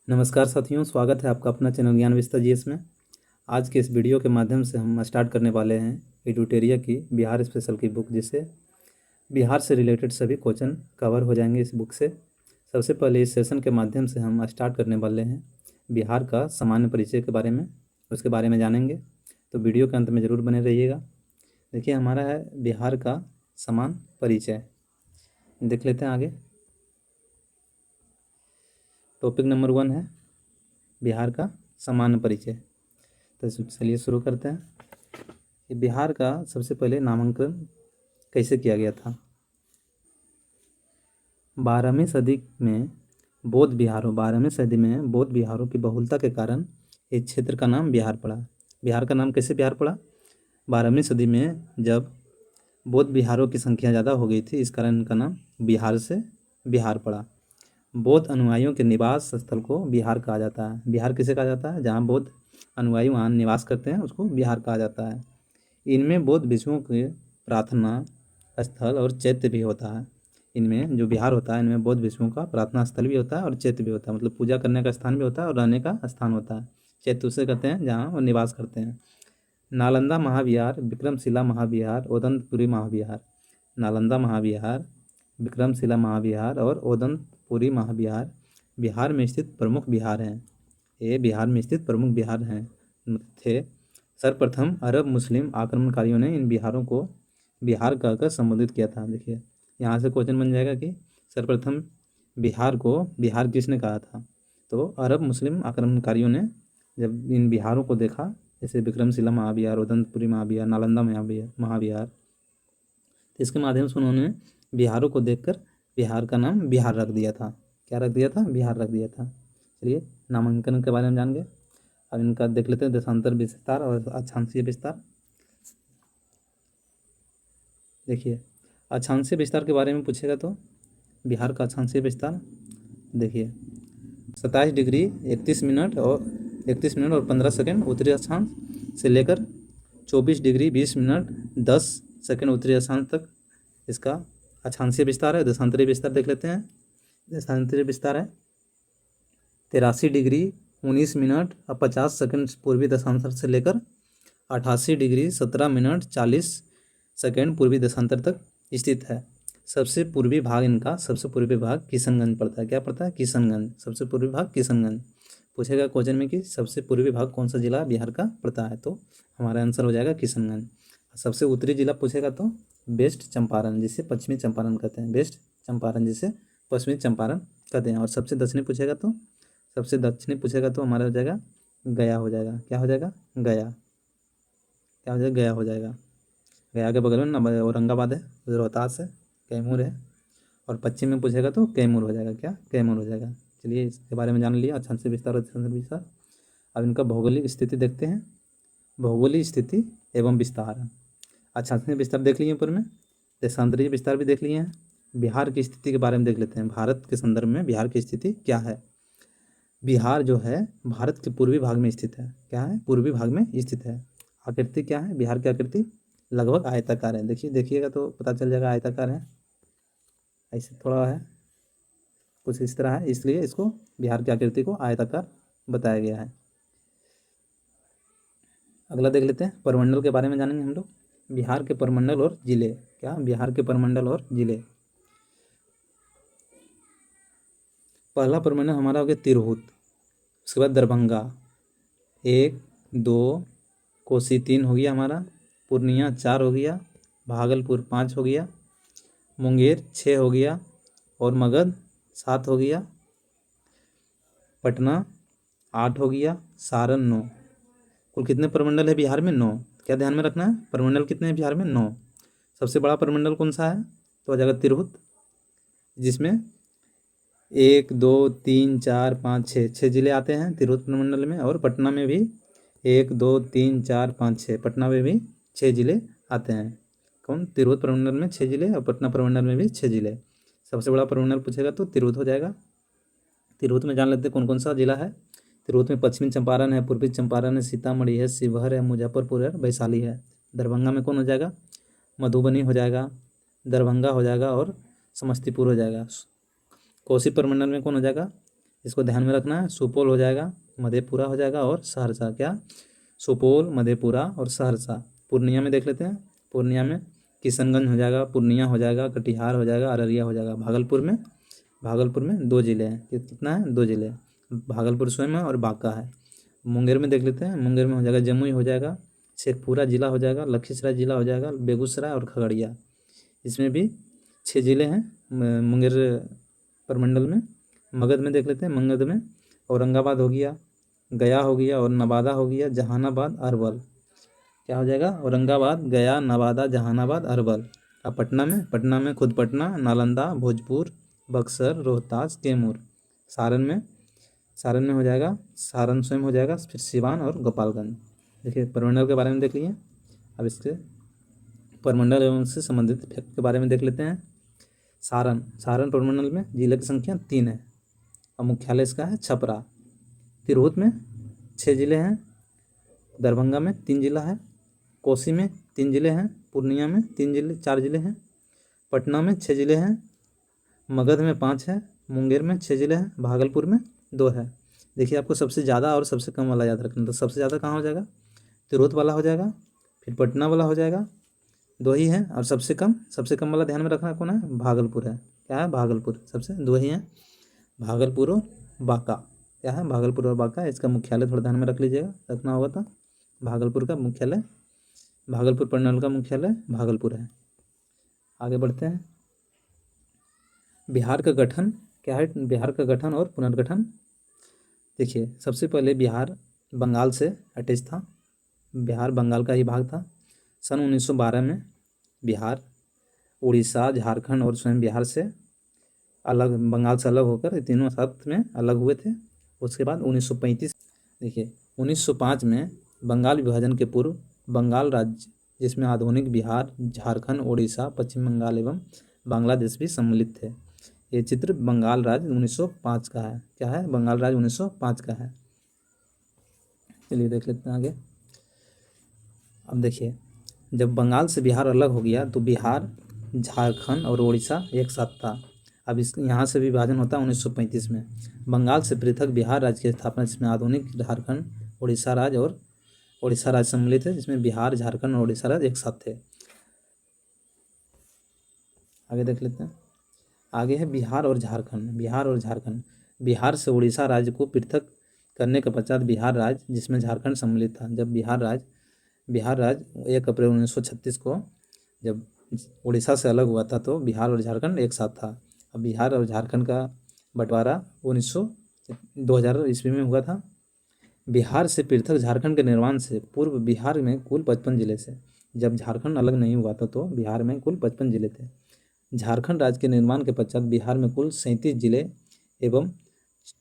नमस्कार साथियों, स्वागत है आपका अपना चैनल ज्ञान विस्तार जीएस में। आज के इस वीडियो के माध्यम से हम स्टार्ट करने वाले हैं एडुटेरिया की बिहार स्पेशल की बुक, जिससे बिहार से रिलेटेड सभी क्वेश्चन कवर हो जाएंगे इस बुक से। सबसे पहले इस सेशन के माध्यम से हम स्टार्ट करने वाले हैं बिहार का सामान्य परिचय के बारे में, उसके बारे में जानेंगे। तो वीडियो के अंत में ज़रूर बने रहिएगा। देखिए, हमारा है बिहार का सामान्य परिचय। देख लेते हैं आगे। टॉपिक नंबर 1 है बिहार का सामान्य परिचय। तो चलिए शुरू करते हैं कि बिहार का सबसे पहले नामांकन कैसे किया गया था। 12वीं सदी में बौद्ध बिहारों की बहुलता के कारण इस क्षेत्र का नाम बिहार पड़ा। बिहार का नाम कैसे बिहार पड़ा? 12वीं सदी में जब बौद्ध बिहारों की संख्या ज़्यादा हो गई थी, इस कारण इनका नाम बिहार से बिहार पड़ा। बौद्ध अनुयायियों के निवास स्थल को बिहार कहा जाता है। बिहार किसे कहा जाता है? जहाँ बौद्ध अनुयायी वहाँ निवास करते हैं, उसको बिहार कहा जाता है। इनमें बौद्ध भिक्षुओं के प्रार्थना स्थल और चैत्य भी होता है। इनमें जो बिहार होता है, इनमें बौद्ध भिक्षुओं का प्रार्थना स्थल भी होता है और चैत्य भी होता है, मतलब पूजा करने का स्थान भी होता है और रहने का स्थान होता है। चैत्य उसे कहते हैं जहाँ वो निवास करते हैं। नालंदा महाविहार, विक्रमशिला महाविहार, ओदंतपुरी महाविहार। नालंदा महाविहार, विक्रमशिला महाविहार और ओदंतपुरी महाविहार बिहार में स्थित प्रमुख विहार हैं। ये बिहार में स्थित प्रमुख विहार हैं थे। सर्वप्रथम अरब मुस्लिम आक्रमणकारियों ने इन बिहारों को बिहार कहकर संबोधित किया था। देखिए, यहाँ से क्वेश्चन बन जाएगा कि सर्वप्रथम बिहार को बिहार किसने कहा था? तो अरब मुस्लिम आक्रमणकारियों ने जब इन बिहारों को देखा, जैसे विक्रमशिला महाविहार, उदंतपुरी महाविहार, नालंदा महाविहार, तो इसके माध्यम से उन्होंने बिहारों को देखकर बिहार का नाम बिहार रख दिया था। क्या रख दिया था? बिहार रख दिया था। चलिए, नामांकन के बारे में जान गए। अब इनका देख लेते हैं देशांतर विस्तार और अक्षांशीय विस्तार। देखिए, अक्षांशीय विस्तार के बारे में पूछेगा तो बिहार का अक्षांशीय विस्तार देखिए 27 डिग्री 31 मिनट और 15 सेकेंड उत्तरी अक्षांश से लेकर 24 डिग्री 20 मिनट 10 सेकेंड उत्तरी अक्षांश तक इसका अक्षांशीय विस्तार है। देशांतरीय विस्तार देख लेते हैं। देशांतरीय विस्तार है 83 डिग्री 19 मिनट और 50 सेकेंड पूर्वी देशांतर से लेकर 88 डिग्री 17 मिनट 40 सेकेंड पूर्वी देशांतर तक स्थित है। सबसे पूर्वी भाग किशनगंज पड़ता है। क्या पड़ता है? किशनगंज। सबसे पूर्वी भाग किशनगंज। पूछेगा क्वेश्चन में कि सबसे पूर्वी भाग कौन सा जिला बिहार का पड़ता है, तो हमारा आंसर हो जाएगा किशनगंज। सबसे उत्तरी जिला पूछेगा तो वेस्ट चंपारण, जिसे पश्चिमी चंपारण कहते हैं। वेस्ट चंपारण जिसे पश्चिमी चंपारण कहते हैं। और सबसे दक्षिणी पूछेगा तो हमारा हो जाएगा गया हो जाएगा। क्या हो जाएगा? गया। क्या हो जाएगा? गया हो जाएगा। गया के बगल में औरंगाबाद है, रोहतास है, कैमूर है। और पश्चिम में पूछेगा तो कैमूर हो जाएगा। क्या? कैमूर हो जाएगा। चलिए, इसके बारे में जान लिया, अक्षांशीय विस्तार और देशांतरीय विस्तार। अब इनका भौगोलिक स्थिति देखते हैं। भौगोलिक स्थिति एवं विस्तार। अक्षांशीय विस्तार देख लिए ऊपर में, देशांतरीय विस्तार भी देख लिए हैं। बिहार की स्थिति के बारे में देख लेते हैं। भारत के संदर्भ में बिहार की स्थिति क्या है? बिहार जो है भारत के पूर्वी भाग में स्थित है। क्या है? पूर्वी भाग में स्थित है। आकृति क्या है बिहार की? आकृति लगभग आयताकार है। देखिएगा तो पता चल जाएगा आयताकार है। ऐसे थोड़ा है, कुछ इस तरह है, इसलिए इसको बिहार की आकृति को आयताकार बताया गया है। अगला देख लेते हैं, परमंडल के बारे में जानेंगे हम लोग। बिहार के परमंडल और जिले। क्या? बिहार के परमंडल और जिले। पहला परमंडल हमारा हो गया तिरहुत, उसके बाद दरभंगा 1 2, कोसी 3 हो गया हमारा, पूर्णिया 4 हो गया, भागलपुर 5 हो गया, मुंगेर 6 हो गया और मगध 7 हो गया, पटना 8 हो गया, सारण 9। कुल कितने परमंडल है बिहार में? 9। क्या ध्यान में रखना है? परमंडल कितने हैं बिहार में? 9। सबसे बड़ा परमंडल कौन सा है? तो आ जाएगा तिरहुत, जिसमें 1 2 3 4 5 6 जिले आते हैं तिरहुत प्रमंडल में। और पटना में भी 1 2 3 4 5 6, पटना में भी 6 जिले आते हैं। कौन? तिरहुत प्रमंडल में 6 जिले और पटना प्रमंडल में भी 6 जिले। सबसे बड़ा प्रमंडल पूछेगा तो तिरहुत हो जाएगा। तिरहुत में जान लेते हैं कौन कौन सा जिला है। तिरहुत में पश्चिमी चंपारण है, पूर्वी चंपारण है, सीतामढ़ी है, शिवहर है, मुजफ्फरपुर है, वैशाली है। दरभंगा में कौन हो जाएगा? मधुबनी हो जाएगा, दरभंगा हो जाएगा और समस्तीपुर हो जाएगा। कोसी प्रमंडल में कौन हो जाएगा? इसको ध्यान में रखना है। सुपौल हो जाएगा, मधेपुरा हो जाएगा और सहरसा। क्या? सुपौल, मधेपुरा और सहरसा। पूर्णिया में देख लेते हैं। पूर्णिया में किशनगंज हो जाएगा, पूर्णिया हो जाएगा, कटिहार हो जाएगा, अररिया हो जाएगा। भागलपुर में 2 जिले हैं। कितना है? 2 जिले। भागलपुर स्वयं है और बांका है। मुंगेर में देख लेते हैं। मुंगेर में हो जाएगा जमुई हो जाएगा, शेखपुरा जिला हो जाएगा, लखीसराय जिला हो जाएगा, बेगूसराय और खगड़िया। इसमें भी 6 जिले हैं मुंगेर प्रमंडल में। मगध में देख लेते हैं। मगध में औरंगाबाद हो गया, गया हो गया और नवादा हो गया, जहानाबाद, अरवल। क्या हो जाएगा? औरंगाबाद, गया, नवादा, जहानाबाद, अरवल। अब पटना में खुद पटना, नालंदा, भोजपुर, बक्सर, रोहतास, कैमूर। सारण में हो जाएगा, सारण स्वयं हो जाएगा, फिर सिवान और गोपालगंज। देखिए प्रमंडल के बारे में देख लिए। अब इसके प्रमंडल एवं से संबंधित फैक्ट के बारे में देख लेते हैं। सारण प्रमंडल में जिले की संख्या 3 है और मुख्यालय इसका है छपरा। तिरहुत में 6 जिले हैं, दरभंगा में 3 जिला है, कोसी में 3 जिले हैं, पूर्णिया में 4 जिले हैं, पटना में 6 जिले हैं, मगध में 5 है, मुंगेर में 6 जिले हैं, भागलपुर में 2 है। देखिए आपको सबसे ज़्यादा और सबसे कम वाला याद रखना। तो सबसे ज़्यादा कहाँ हो जाएगा? तिरहुत वाला हो जाएगा, फिर पटना वाला हो जाएगा, 2 ही है। और सबसे कम वाला ध्यान में रखना कौन है? भागलपुर है। क्या है? भागलपुर। सबसे 2 ही हैं, भागलपुर और बांका। क्या है? भागलपुर और बांका। इसका मुख्यालय थोड़ा ध्यान में रख लीजिएगा, रखना होगा। तो भागलपुर का मुख्यालय, भागलपुर प्रमंडल का मुख्यालय भागलपुर है। आगे बढ़ते हैं। बिहार का गठन क्या है? बिहार का गठन और पुनर्गठन। देखिए सबसे पहले बिहार बंगाल से अटैच था। बिहार बंगाल का ही भाग था। सन 1912 में बिहार, उड़ीसा, झारखंड और स्वयं बिहार से अलग, बंगाल से अलग होकर तीनों साथ में अलग हुए थे। उसके बाद 1935, देखिए 1905 में बंगाल विभाजन के पूर्व बंगाल राज्य, जिसमें आधुनिक बिहार, झारखंड, उड़ीसा, पश्चिम बंगाल एवं बांग्लादेश भी सम्मिलित थे। ये चित्र बंगाल राज्य 1905 का है। क्या है? बंगाल राज्य 1905 का है। चलिए देख लेते हैं आगे। अब देखिए जब बंगाल से बिहार अलग हो गया तो बिहार, झारखंड और उड़ीसा एक साथ था। अब इस यहाँ से विभाजन होता है 1935 में। बंगाल से पृथक बिहार राज्य की स्थापना, जिसमें आधुनिक झारखंड, उड़ीसा राज्य और उड़ीसा राज्य सम्मिलित है, जिसमें बिहार, झारखंड और उड़ीसा राज्य एक साथ थे। आगे देख लेते हैं। आगे है बिहार और झारखंड। बिहार से उड़ीसा राज्य को पृथक करने के पश्चात बिहार राज्य, जिसमें झारखंड सम्मिलित था। जब बिहार राज्य 1 अप्रैल 1936 को जब उड़ीसा से अलग हुआ था तो बिहार और झारखंड एक साथ था। अब बिहार और झारखंड का बंटवारा 2000 ईस्वी में हुआ था। बिहार से पृथक झारखंड के निर्माण से पूर्व बिहार में कुल 55 जिले थे। जब झारखंड अलग नहीं हुआ था तो बिहार में कुल 55 जिले थे। झारखंड राज्य के निर्माण के पश्चात बिहार में कुल 37 जिले एवं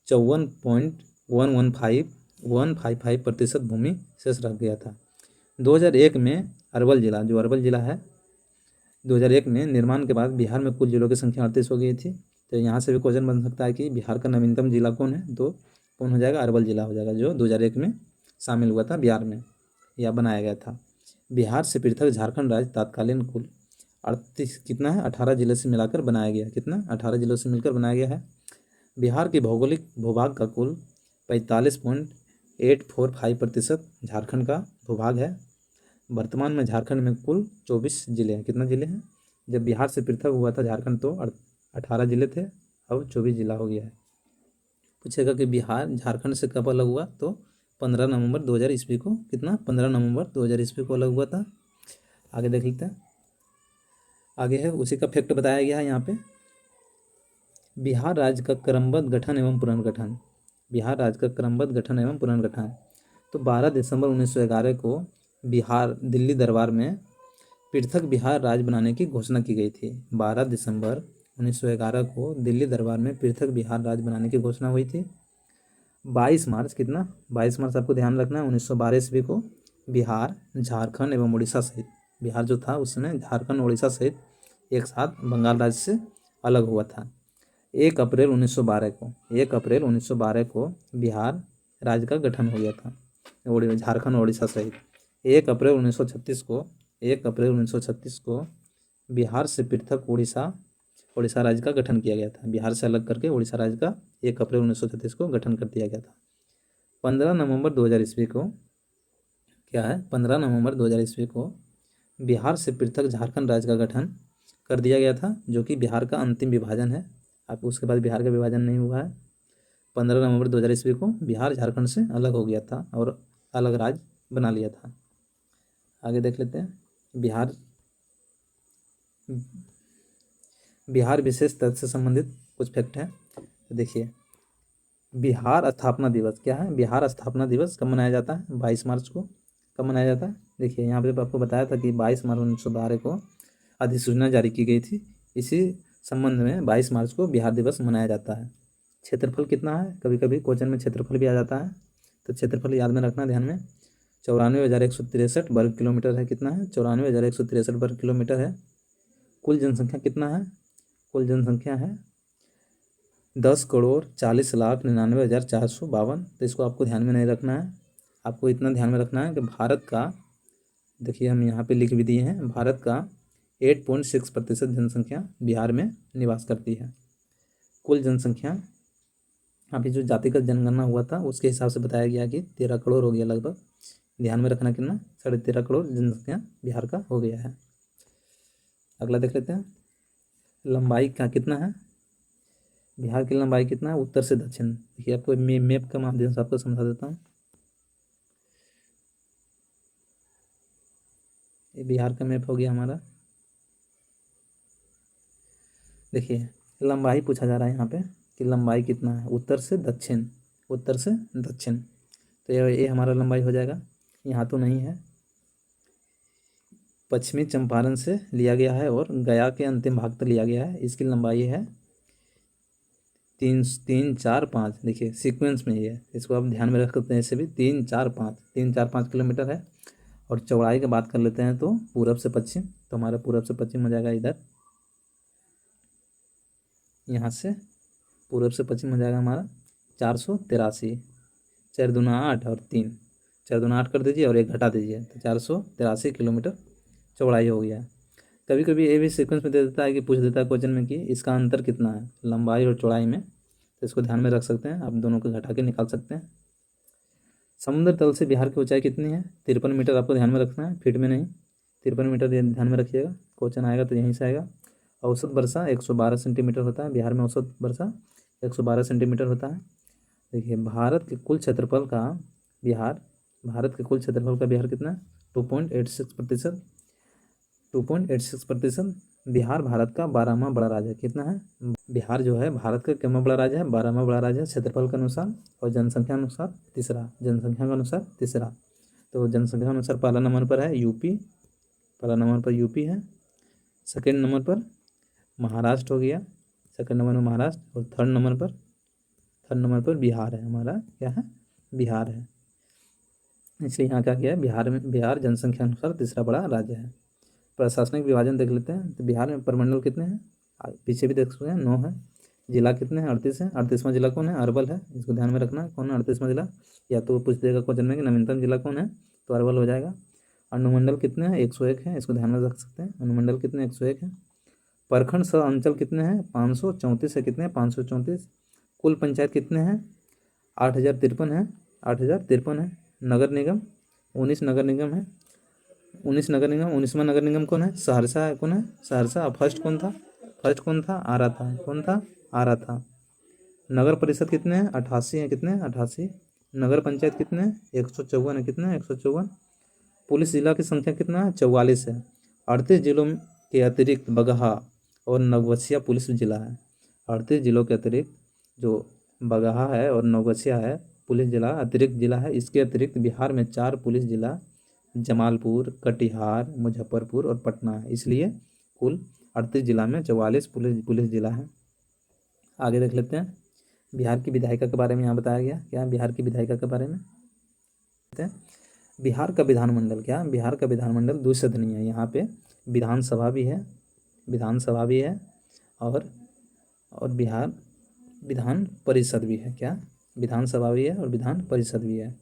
54.155% भूमि शेष रह गया था। 2001 में अरवल जिला है, 2001 में निर्माण के बाद बिहार में कुल जिलों की संख्या 38 हो गई थी। तो यहाँ से भी क्वेश्चन बन सकता है कि बिहार का नवीनतम जिला कौन है? तो कौन हो जाएगा? अरवल जिला हो जाएगा, जो 2001 में शामिल हुआ था बिहार में या बनाया गया था। बिहार से पृथक झारखंड राज्य तात्कालीन कुल 18 जिले से मिलाकर बनाया गया। 18 जिलों से मिलकर बनाया गया है। बिहार के भौगोलिक भूभाग का कुल 45.845% झारखंड का भूभाग है। वर्तमान में झारखंड में कुल 24 जिले हैं। कितना जिले हैं? जब बिहार से पृथक हुआ था झारखंड तो 18 जिले थे, अब 24 जिला हो गया है। पूछेगा कि बिहार झारखंड से कब अलग हुआ? तो 15 नवंबर 2000 ईस्वी को। कितना? 15 नवंबर 2000 ईस्वी को अलग हुआ था। आगे देख लेते हैं। आगे है उसी का फैक्ट बताया गया है यहाँ पे। बिहार राज्य का क्रमबद्ध गठन एवं पुनर्गठन। तो 12 दिसंबर 1911 को दिल्ली दरबार में पृथक बिहार राज्य बनाने की घोषणा की गई थी। 12 दिसंबर 1911 को दिल्ली दरबार में पृथक बिहार राज्य बनाने की घोषणा हुई थी। 22 मार्च आपको ध्यान रखना है 1912 ईस्वी को बिहार, झारखंड एवं उड़ीसा सहित, बिहार जो था उस समय झारखंड, उड़ीसा सहित एक साथ बंगाल राज्य से अलग हुआ था। 1 अप्रैल 1912 को बिहार राज्य का गठन हो गया था, झारखंड और उड़ीसा सहित। 1 अप्रैल 1936 को बिहार से पृथक उड़ीसा उड़ीसा राज्य का गठन किया गया था। बिहार से अलग करके उड़ीसा राज्य का 1 अप्रैल 1936 को गठन कर दिया गया था। 15 नवंबर 2000 ईस्वी को क्या है, 15 नवंबर 2000 ईस्वी को बिहार से पृथक झारखंड राज्य का गठन कर दिया गया था, जो कि बिहार का अंतिम विभाजन है। अब उसके बाद बिहार का विभाजन नहीं हुआ है। 15 नवंबर 2000 ईस्वी को बिहार झारखंड से अलग हो गया था और अलग राज्य बना लिया था। आगे देख लेते हैं। बिहार विशेष तथ्य से संबंधित कुछ फैक्ट है। तो देखिए, बिहार स्थापना दिवस क्या है, बिहार स्थापना दिवस कब मनाया जाता है, 22 मार्च को। कब मनाया जाता है, देखिए यहाँ पे आपको बताया था कि 22 मार्च 1912 को अधिसूचना जारी की गई थी। इसी संबंध में 22 मार्च को बिहार दिवस मनाया जाता है। क्षेत्रफल कितना है, कभी कभी क्वेश्चन में क्षेत्रफल भी आ जाता है, तो क्षेत्रफल याद में रखना ध्यान में। 94,163 वर्ग किलोमीटर है। कितना है, 94,163 वर्ग किलोमीटर है। कुल जनसंख्या कितना है, कुल जनसंख्या है 10,40,99,452। तो इसको आपको ध्यान में नहीं रखना है, आपको इतना ध्यान में रखना है कि भारत का, देखिए हम यहाँ पे लिख भी दिए हैं, भारत का 8.6% जनसंख्या बिहार में निवास करती है। कुल जनसंख्या, अभी जो जातिगत जनगणना हुआ था उसके हिसाब से बताया गया कि 13 करोड़ हो गया लगभग। ध्यान में रखना कितना, 13.5 करोड़ जनसंख्या बिहार का हो गया है। अगला देख लेते हैं। लंबाई का कितना है, बिहार की लंबाई कितना है उत्तर से दक्षिण। देखिए आपको मैप का माध्यम से आपको समझा देता हूँ। ये बिहार का मैप हो गया हमारा। देखिए लंबाई पूछा जा रहा है यहाँ पे कि लंबाई कितना है उत्तर से दक्षिण, उत्तर से दक्षिण। तो ये हमारा लंबाई हो जाएगा, यहाँ तो नहीं है, पश्चिमी चंपारण से लिया गया है और गया के अंतिम भाग तक लिया गया है। इसकी लंबाई है 3, 4, 5। देखिए सीक्वेंस में ही है, इसको आप ध्यान में रख सकते हैं। ऐसे भी 3, 4, 5 किलोमीटर है। और चौड़ाई की बात कर लेते हैं तो पूरब से पश्चिम, तो हमारा पूरब से पश्चिम हो जाएगा इधर, यहाँ से पूरब से पश्चिम हो जाएगा हमारा 483। 4 दूना 8 और 3, 4 दूना 8 कर दीजिए और 1 घटा दीजिए, तो 483 किलोमीटर चौड़ाई हो गया। कभी कभी ये भी सीक्वेंस में दे देता है कि पूछ देता है क्वेश्चन में कि इसका अंतर कितना है लंबाई और चौड़ाई में, तो इसको ध्यान में रख सकते हैं, आप दोनों को घटा के निकाल सकते हैं। समुद्र तल से बिहार की ऊंचाई कितनी है, 53 मीटर। आपको ध्यान में रखना है, फीट में नहीं, 53 मीटर ध्यान में रखिएगा, क्वेश्चन आएगा तो यहीं से आएगा। औसत वर्षा 112 सेंटीमीटर होता है बिहार में, औसत वर्षा 112 सेंटीमीटर होता है। देखिए भारत के कुल क्षेत्रफल का बिहार कितना, 2.86%। 2.86%। बिहार भारत का 12वां बड़ा राज्य है। कितना है, बिहार जो है भारत का कितना बड़ा राज्य है, 12वां बड़ा राज्य है क्षेत्रफल के अनुसार, और जनसंख्या अनुसार तीसरा, जनसंख्या के अनुसार तीसरा। तो जनसंख्या के अनुसार पहला नंबर पर है यूपी, पहला नंबर पर यूपी है। सेकंड नंबर पर महाराष्ट्र हो गया, सेकंड नंबर में महाराष्ट्र। और थर्ड नंबर पर बिहार है हमारा, क्या है, बिहार है। इसलिए यहाँ क्या किया है, बिहार जनसंख्या अनुसार तीसरा बड़ा राज्य है। प्रशासनिक विभाजन देख लेते हैं। तो बिहार में प्रमंडल कितने हैं, पीछे भी देख सकते हैं, 9 है। जिला कितने हैं, 38 है। 38वां जिला कौन है, अरवल है। इसको ध्यान में रखना, कौन है 38वां जिला, या तो पूछ देगा क्वेश्चन में कि नवीनतम जिला कौन है, तो अरवल हो जाएगा। अनुमंडल कितने हैं, 101 है। इसको ध्यान में रख सकते हैं, अनुमंडल कितने, 101 है। प्रखंड सह अंचल कितने हैं, 534 है। कितने, 534। कुल पंचायत कितने हैं, 8,053 है, 8,053 है। नगर निगम 19 नगर निगम है, 19वां नगर निगम कौन है, सहरसा है। कौन है, सहरसा। फर्स्ट कौन था, आरा था। कौन था, आरा था। नगर परिषद कितने हैं, 88 है। कितने, 88। नगर पंचायत कितने हैं, 154 है। कितने, 154। पुलिस जिला की संख्या कितना है, 44 है। 38 जिलों के अतिरिक्त बगहा और नवगछिया पुलिस जिला है। 38 जिलों के अतिरिक्त जो बगहा है और नवगछिया है पुलिस जिला अतिरिक्त जिला है। इसके अतिरिक्त बिहार में 4 पुलिस जिला, जमालपुर, कटिहार, मुजफ्फरपुर और पटना है। इसलिए कुल 38 जिला में 44 पुलिस जिला है। आगे देख लेते हैं। बिहार की विधायिका के बारे में यहाँ बताया गया, क्या बिहार की विधायिका के बारे में। बिहार का विधानमंडल, क्या बिहार का विधानमंडल द्विसदनीय है। यहाँ पे विधानसभा भी है, और बिहार विधान परिषद भी है। क्या, विधानसभा भी है और विधान परिषद भी है।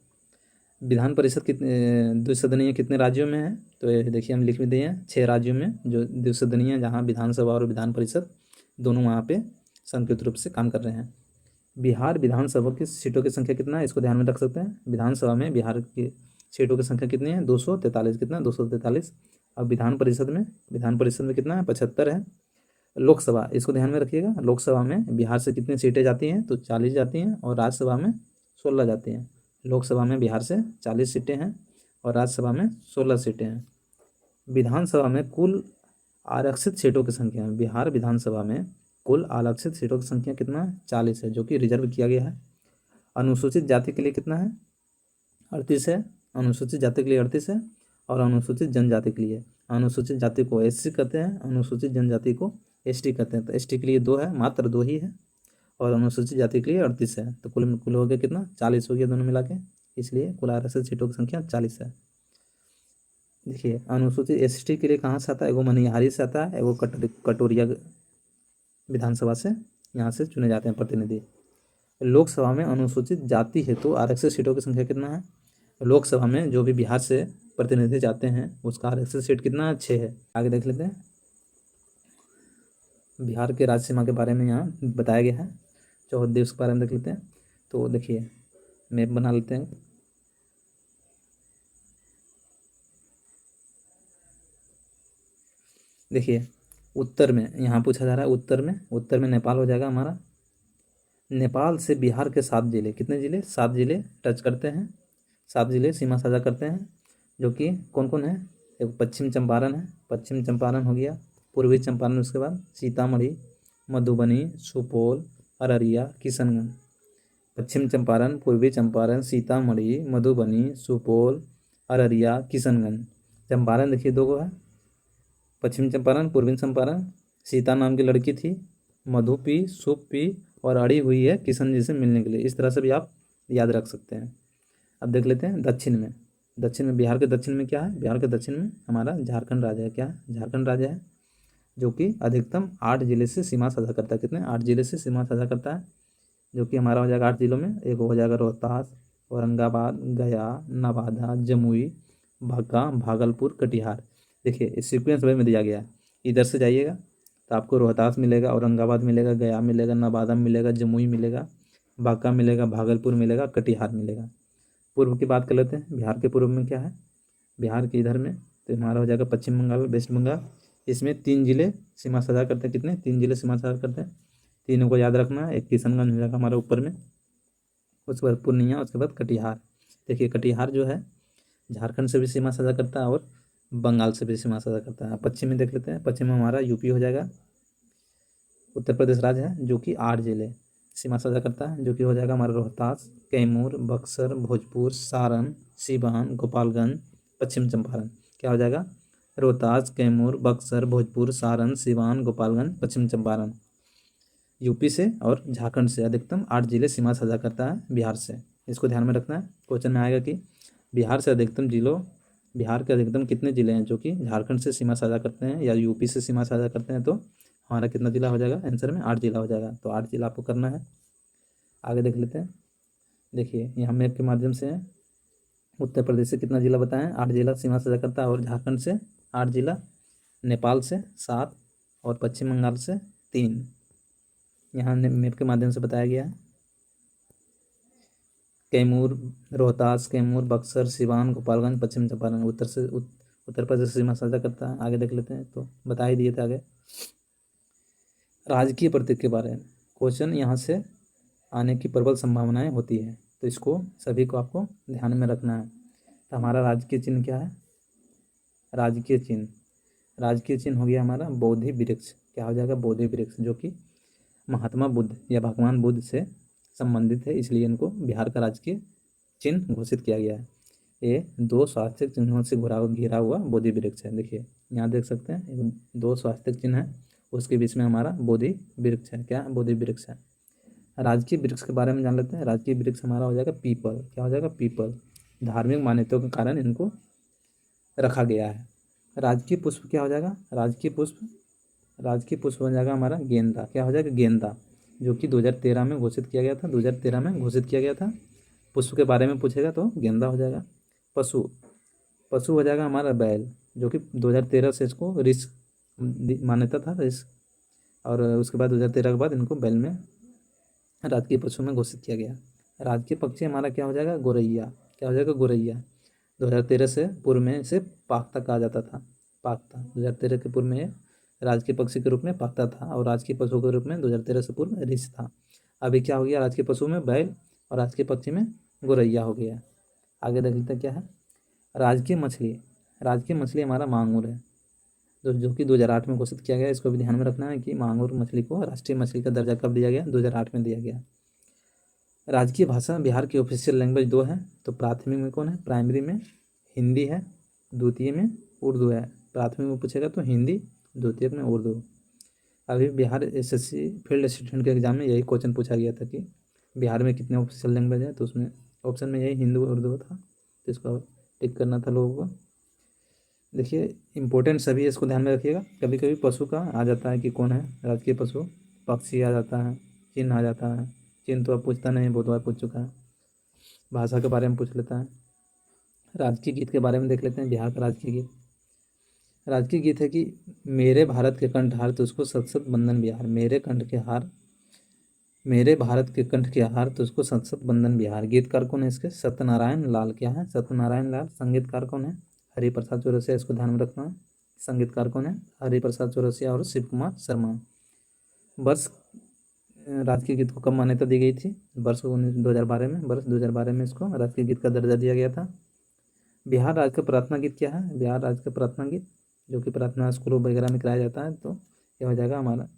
विधान परिषद कितने द्विसदनीय कितने राज्यों में है, तो ये देखिए हम लिख भी दिए हैं 6 राज्यों में जो द्विसदनीय, जहाँ विधानसभा और विधान परिषद दोनों वहाँ पे संयुक्त रूप से काम कर रहे हैं। बिहार विधानसभा की सीटों की संख्या कितना है, इसको ध्यान में रख सकते हैं। विधानसभा में बिहार की सीटों की संख्या कितनी है, 243। कितना है, 243। अब विधान परिषद में कितना है, 75 है। लोकसभा, इसको ध्यान में रखिएगा, लोकसभा में बिहार से कितनी सीटें जाती हैं, तो 40 जाती हैं, और राज्यसभा में 16 जाती हैं। लोकसभा में बिहार से 40 सीटें हैं और राज्यसभा में 16 सीटें हैं। विधानसभा में कुल आरक्षित सीटों की संख्या है, बिहार विधानसभा में कुल आरक्षित सीटों की संख्या कितना है, 40 है, जो कि रिजर्व किया गया है। अनुसूचित जाति के लिए कितना है, 38 है। अनुसूचित जाति के लिए 38 है, और अनुसूचित जनजाति के लिए, अनुसूचित जाति को एससी कहते हैं, अनुसूचित जनजाति को एसटी कहते हैं। तो एसटी के लिए 2 है, मात्र 2 ही है, और अनुसूचित जाति के लिए 38 है। तो कुल हो गया कितना, 40 हो गया दोनों मिला के, इसलिए कुल आरक्षित सीटों की संख्या 40 है। देखिए, अनुसूचित एसटी के लिए कहाँ से आता है, एगो मनिहारी से आता है, एगो कटोरिया विधानसभा से, यहाँ से चुने जाते हैं प्रतिनिधि। लोकसभा में अनुसूचित जाति हेतु आरक्षित सीटों की संख्या कितना है, लोकसभा में जो भी बिहार से प्रतिनिधि जाते हैं उसका आरक्षित सीट कितना है, 6 है। आगे देख लेते हैं, बिहार के राज्य सीमा के बारे में यहाँ बताया गया है। चौहद्दी उसके बारे में देख लेते हैं। तो देखिए, मैप बना लेते हैं। देखिए, उत्तर में यहाँ पूछा जा रहा है, उत्तर में नेपाल हो जाएगा हमारा। नेपाल से बिहार के 7 जिले, कितने जिले, 7 जिले टच करते हैं, 7 जिले सीमा साझा करते हैं, जो कि कौन कौन है, एक पश्चिम चंपारण है, पश्चिम चंपारण हो गया, पूर्वी चंपारण, उसके बाद सीतामढ़ी, मधुबनी, सुपौल, अररिया, किशनगंज। पश्चिम चंपारण, पूर्वी चंपारण, सीतामढ़ी, मधुबनी, सुपौल, अररिया, किशनगंज। चंपारण देखिए 2 है, पश्चिम चंपारण, पूर्वी चंपारण। सीता नाम की लड़की थी, मधु पी, सुप पी, और अड़ी हुई है किशन जी से मिलने के लिए। इस तरह से भी आप याद रख सकते हैं। अब देख लेते हैं दक्षिण में बिहार के दक्षिण में क्या है, बिहार के दक्षिण में हमारा झारखंड राज्य है। क्या है, झारखंड राज्य है, जो कि अधिकतम 8 जिले से सीमा साझा करता है। कितने, 8 जिले से सीमा साझा करता है, जो कि हमारा हो जाएगा 8 जिलों में। एक हो जाएगा रोहतास, औरंगाबाद, गया, नवादा, जमुई, बांका, भागलपुर, कटिहार। देखिए, इस सीक्वेंस में दिया गया है, इधर से जाइएगा तो आपको रोहतास मिलेगा, औरंगाबाद मिलेगा, गया मिलेगा, नवादा मिलेगा, जमुई मिलेगा, बांका मिलेगा, भागलपुर मिलेगा, कटिहार मिलेगा। पूर्व की बात कर लेते हैं, बिहार के पूर्व में क्या है, बिहार के इधर में तो हमारा हो जाएगा पश्चिम बंगाल, वेस्ट बंगाल। इसमें 3 जिले सीमा साझा करते हैं। कितने, 3 जिले सीमा साझा करते हैं, तीनों को याद रखना है। एक किशनगंज हो जाएगा हमारा ऊपर में, उसके बाद पूर्णिया, उसके बाद कटिहार। देखिए, कटिहार जो है झारखंड से भी सीमा साझा करता है और बंगाल से भी सीमा साझा करता है। पश्चिम में देख लेते हैं, पश्चिम में हमारा यूपी हो जाएगा, उत्तर प्रदेश राज्य है, जो कि 8 जिले सीमा साझा करता है, जो कि हो जाएगा हमारा रोहतास, कैमूर, बक्सर, भोजपुर, सारण, सीवान, गोपालगंज, पश्चिम चंपारण। क्या हो जाएगा, रोहतास, कैमूर, बक्सर, भोजपुर, सारण, सीवान, गोपालगंज, पश्चिम चंपारण। यूपी से और झारखंड से अधिकतम 8 जिले सीमा साझा करता है बिहार से। इसको ध्यान में रखना है, क्वेश्चन में आएगा कि बिहार से अधिकतम जिलों, बिहार के अधिकतम कितने जिले हैं जो कि झारखंड से सीमा साझा करते हैं या यूपी से सीमा साझा करते हैं, तो हमारा कितना जिला हो जाएगा, आंसर में 8 जिला हो जाएगा। तो 8 जिला आपको करना है। आगे देख लेते हैं। देखिए, यहाँ मैप के माध्यम से उत्तर प्रदेश से कितना जिला बताएं, 8 जिला सीमा साझा करता है, और झारखंड से 8 जिला, नेपाल से 7, और पश्चिम बंगाल से 3। यहाँ मैप के माध्यम से बताया गया है। कैमूर, रोहतास, कैमूर, बक्सर, सिवान, गोपालगंज, पश्चिम चंपारण उत्तर प्रदेश से सीमा साझा करता है। आगे देख लेते हैं, तो बता ही दिए थे आगे। राजकीय प्रतीक के बारे में क्वेश्चन यहाँ से आने की प्रबल संभावनाएं होती है, तो इसको सभी को आपको ध्यान में रखना है। तो हमारा राजकीय चिन्ह क्या है, राजकीय चिन्ह हो गया हमारा बोधि वृक्ष। क्या हो जाएगा, बोधि वृक्ष, जो कि महात्मा बुद्ध या भगवान बुद्ध से संबंधित है, इसलिए इनको बिहार का राजकीय चिन्ह घोषित किया गया है। ये 2 स्वास्थ्यिक चिन्हों से घिरा हुआ बोधि वृक्ष है। देखिए, यहाँ देख सकते हैं 2 स्वास्थ्यिक चिन्ह है, उसके बीच में हमारा बोधि वृक्ष है। क्या, बोधि वृक्ष है। राजकीय वृक्ष के बारे में जान लेते हैं। राजकीय वृक्ष हमारा हो जाएगा पीपल। क्या हो जाएगा, पीपल। धार्मिक मान्यताओं के कारण इनको रखा गया है। राजकीय पुष्प क्या हो जाएगा, राजकीय पुष्प हो जाएगा हमारा गेंदा। क्या हो जाएगा, गेंदा, जो कि 2013 में घोषित किया गया था, 2013 में घोषित किया गया था। पुष्प के बारे में पूछेगा तो गेंदा हो जाएगा। पशु हो जाएगा हमारा बैल, जो कि 2013 से इसको रिस्क मान्यता था, रिस्क और उसके बाद 2013 के बाद इनको बैल में राजकीय पशु में घोषित किया गया। राजकीय पक्षी हमारा क्या हो जाएगा, गोरैया। क्या हो जाएगा, गोरैया। 2013 से पूर्व में इसे पाख्ता कहा जाता था, पाख्ता। 2013 के पूर्व में ये राजकीय पक्षी के रूप में पाख्ता था और राजकीय पशु के रूप में 2013 से पूर्व रिछ था। अभी क्या हो गया, राजकीय पशु में बैल और राजकीय पक्षी में गोरैया हो गया। आगे देख लेते हैं क्या है। राजकीय मछली, राजकीय मछली हमारा मांगुर है, जो कि 2008 में घोषित किया गया। इसको भी ध्यान में रखना है कि मांगुर मछली को राष्ट्रीय मछली का दर्जा कब दिया गया, 2008 में दिया गया। राजकीय भाषा बिहार की ऑफिशियल लैंग्वेज 2 है। तो प्राथमिक में कौन है, प्राइमरी में हिंदी है, द्वितीय में उर्दू है। प्राथमिक में पूछेगा तो हिंदी, द्वितीयक में उर्दू। अभी बिहार एसएससी फील्ड असिस्टेंट के एग्जाम में यही क्वेश्चन पूछा गया था कि बिहार में कितने ऑफिशियल लैंग्वेज है, तो उसमें ऑप्शन में यही हिंदी उर्दू था, तो इसको टिक करना था लोगों को। देखिए इंपॉर्टेंट सभी, इसको ध्यान में रखिएगा। कभी कभी पशु का आ जाता है कि कौन है राजकीय पशु, पक्षी आ जाता है, चिन्ह आ जाता है। चिन्ह तो अब पूछता नहीं, बहुत बार पूछ चुका है। भाषा के बारे में पूछ लेता है। राजकीय गीत के बारे में देख लेते हैं। बिहार का राजकीय गीत, राजकीय गीत है कि मेरे भारत के कंठहार तुझको सत सत बंधन बिहार। मेरे कंठ के हार, मेरे भारत के कंठ के हार तुझको सत सत बंधन बिहार। गीतकार कौन है इसके, सत्यनारायण लाल। क्या है, सत्यनारायण लाल। संगीतकार कौन है, हरिप्रसाद चौरसिया। इसको ध्यान में रखना है। संगीतकार कौन है, हरिप्रसाद चौरसिया और शिव कुमार शर्मा। वर्ष, राजकीय गीत को कब मान्यता दी गई थी, वर्ष 2012 में। वर्ष 2012 में इसको राजकीय गीत का दर्जा दिया गया था। बिहार राज्य का प्रार्थना गीत क्या है, बिहार राज्य का प्रार्थना गीत जो कि प्रार्थना स्कूलों वगैरह में कराया जाता है, तो यह हो जाएगा हमारा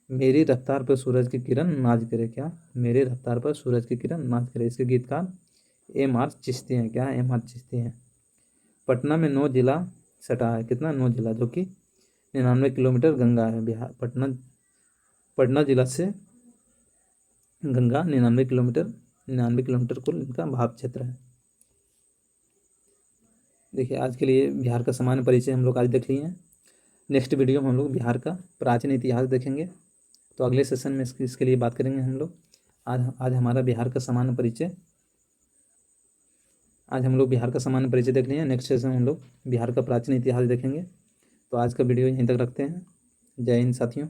मेरी रफ्तार पर सूरज की किरण नाच करे। क्या, मेरी रफ्तार पर सूरज की किरण नाच करे। इसके गीतकार M.R. चिश्ती हैं। क्या है, M.R. चिश्ती हैं। पटना में 9 जिला सटा है, कितना, 9 जिला, जो कि 99 किलोमीटर गंगा है। बिहार पटना जिला से गंगा 99 किलोमीटर कुल इनका भाव क्षेत्र है। देखिए आज के लिए बिहार का सामान्य परिचय हम लोग आज देख लिए हैं। नेक्स्ट वीडियो में हम लोग बिहार का प्राचीन इतिहास देखेंगे, तो अगले सेशन में इसके लिए बात करेंगे हम लोग। आज हमारा बिहार का सामान्य परिचय, आज हम लोग बिहार का सामान्य परिचय देख लिए हैं। नेक्स्ट सेशन में हम लोग बिहार का प्राचीन इतिहास देखेंगे। तो आज का वीडियो यहीं तक रखते हैं। जय हिंद साथियों।